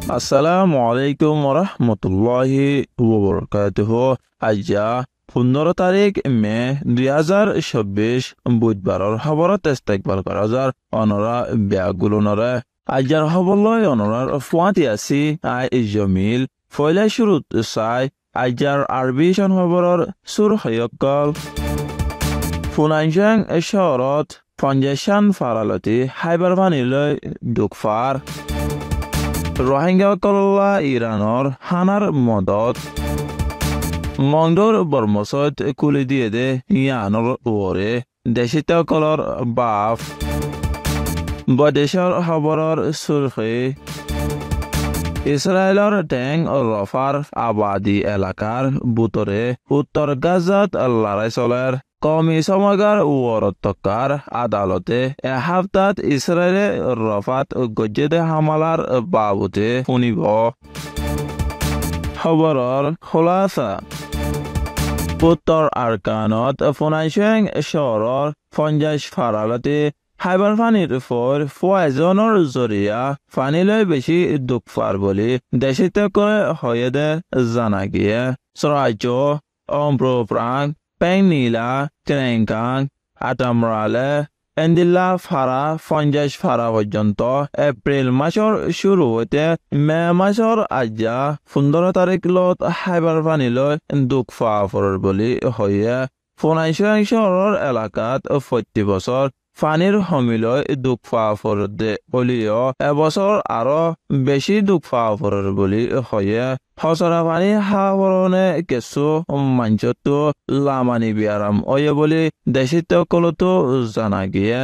আসসালামু আলাইকুম ওরহমতুল্লাহি ওয়াবারাকাতুহু। আজ্জা 15 তারিখ মে 2024 বুধবাৰৰ খবৰত ইস্তেকবাল কৰা যাৰ অনৰা বেয়াগুলনৰে আজ্জাৰ খবৰলৈ অনৰাৰ ফুৱাতি আছি আই জমিল ফয়লা শুৰুত চাই আজ্জাৰ আৰবিশন খবৰৰ চুৰখয়কল ফুনাইজাং চহৰত পঞ্জাশান ফাৰালতি হাইবাৰ ভানিলৈ দুখফাৰ রোহিঙ্গাসকললা ইরানৰ হানাৰ মদত মংডৰ বৰ্মচত কুলি দিয়ে দে ইয়ানৰ ওৰে দেশীসকলৰ বাফ বদেশৰ খবৰৰ চুৰখি ইছৰাইলৰ টেং ৰফাৰ আবাদী এলেকাৰ বুটৰে উত্তৰ গাজাত লৰাই চলাৰ কমি সমাগার ওয়ারতকার আদালতে এসপ্তাহত ইসরায়েলে রফাত গজ্জেদে হামালার বাবুতে শুনিব খবৰৰ খোলাসা উত্তৰ আৰকানত ফুনাইচেং চহৰৰ 50 ফাৰালতে হাইবাৰ পানীৰ ফয়জনৰ জৰিয়া পানীলৈ বেছি দুখফাৰ বুলি দেশীসকলে হয়েদে জানা গিয়ে চৰাজ্য অম্প্ৰপ্ৰাং পেংনিলা ট্ৰেংকাং আটামৰালে এন্দিলা ফাৰা 50 ফাৰা পৰ্যন্ত এপ্ৰিল মাসৰ শুরু হতে মে মাসৰ আজ্জা 15 তাৰিখলত হাইবাৰ পানীলৈ দুখফা ফৰৰ বুলি হয়ে ফুনাইচেং চহৰৰ এলেকাত 40 বছৰ পানীৰ সমিলৈ দুখফা ফৰ দে হলিও এবছৰ আৰু বেছি দুখফা ফৰৰ বুলি হয়ে ফসরা পানী হাবরণে কিছু মাঞ্চতো লামানি বিয়ারাম অয়ে বলি দেশিত কলতো জানা গিয়ে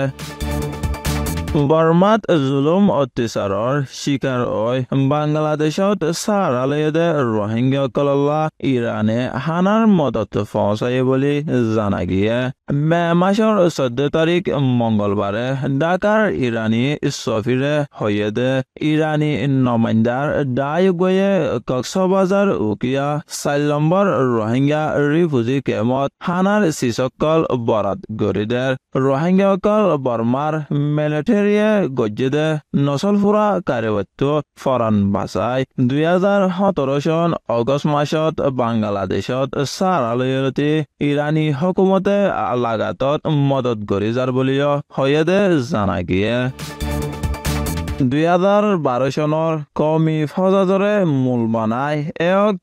বর্মাত জুলুম অত্যাচাৰৰ শিকাৰ হয় বাংলাদেশত সাৰালৈদে রোহিঙ্গাসকললা ইৰাণে হানাৰ মদত পৌঁছায় বুলি জানা গিয়ে মে মাসৰ 14 তাৰিখ মঙ্গলবাৰে ঢাকাৰ ইৰাণী সফিৰে হয়েদে ইৰাণী নমাইন্দাৰ দায়গয়ে কক্সবাজাৰ উকিয়া 4 নম্বৰ রোহিঙ্গা রিফিউজি কেম্পত হানাৰ চিসকল বরাত গৰিদের রোহিঙ্গাসকল বর্মাৰ মিলিটাৰী গজ্জেদে নচলফুৰা কাৰ্যটো ফৰান বাচাই 2017 চন আগষ্ট মাসত বাংলাদেশত সাৰালৈতে ইৰাণী হকুমতে লাগাতত মদত কৰি যাৰ বুলিও হয়েদে জানা গিয়ে 2012 চনৰ কমি ফজাজৰে মূল বনাই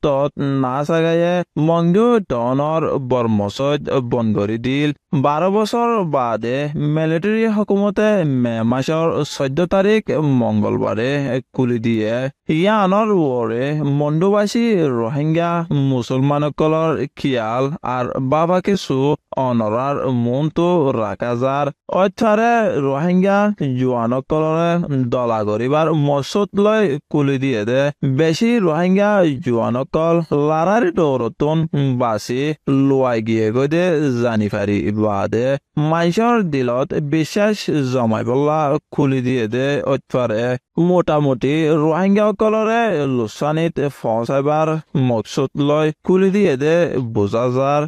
তত নাচাগায়ে মংডু টনৰ বৰ্মচত বন কৰি দিল 12 বছৰ বাদে মিলিটাৰী হকুমতে মে মাসৰ 14 তাৰিখ মঙ্গলবাৰে কুলি দিয়ে ইয়ানৰ ওৰে মণ্ডুবাসী রোহিঙ্গা মুছলমানসকলৰ খিয়াল আৰু বাবা কিছু অনৰাৰ মনটো ৰাকাজাৰ অথাৰে রোহিঙ্গা জোৱানসকলৰে দলা গৰিবাৰ মচত লৈ কুলি দিয়ে দে বেছি রোহিঙ্গা জোৱানসকল লাৰাৰ দৌৰতন বাচি লোৱাই গিয়ে গৈ জানি পাৰি বাদে মাইছৰ দিলত বিশ্বাস জমাই বলা খুলি দিয়ে দে অথাৰে মোটামুটি রোহিঙ্গাসকলৰে লোচানিত ফৌচাইবাৰ মকচুদ লৈ খুলি দিয়ে দে বুজাজাৰ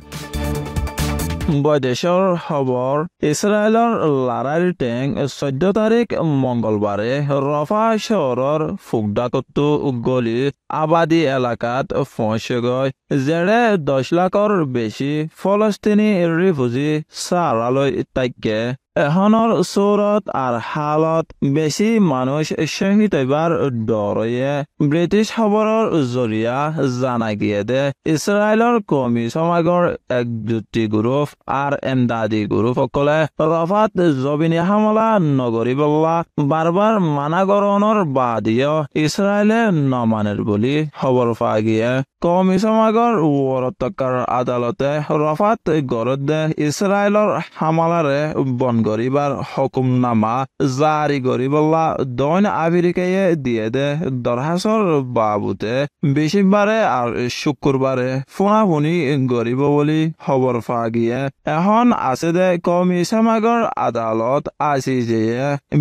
বৈদেশৰ খবৰ ইছৰাইলৰ লাৰাৰ টেং 14 তাৰিখ মঙ্গলবাৰে ৰফা চহৰৰ ফুকদাকতো গলি আবাদী এলেকাত পৌঁছে গৈ যেৰে 10 লাখৰ বেছি ফলস্তিনী ৰিফিউজি সাৰালৈ তাইকে এখনৰ চৌৰত আর হালত বেছি মানুষ শহীদ হইবার দরয়ে ব্রিটিশ খবৰৰ জৰিয়া জানা গিয়ে দে ইছৰাইলৰ কমি সমাগৰ এক দুটি গ্ৰুপ আর এমদাদি গ্ৰুপ সকলে রফাত জবিনী হামলা নগরিবল্লা বারবার মানাগৰণৰ বাদিও ইছৰাইলে নমানের বুলি খবৰ পা গিয়ে কমি সমাগৰ ওৰতকাৰ আদালতে রফাত গৰত দে ইছৰাইলৰ হামলাৰে বন গরিবার হুকুমনামা জারি গরিবল্লা দৈন আমেরিকায় দিয়ে দে দরহাসর বাবুতে বেশিবারে আর শুক্রবারে ফোনাফুনি গরিব বলি খবর পা গিয়ে এখন আছে দে কমি সমাগৰ আদালত আসি যে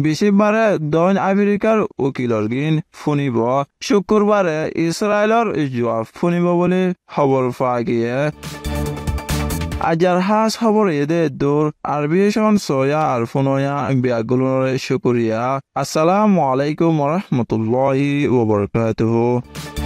বেশিবারে দৈন আমেরিকার উকিলৰ গিন ফুনিব শুক্রবারে ইছৰাইলৰ জবাব ফুনিব বলি খবর পা গিয়ে ajar has habor ede dur arbiyation soya alfunoya biagulore shukuriya. Assalamu alaikum warahmatullahi wabarakatuh.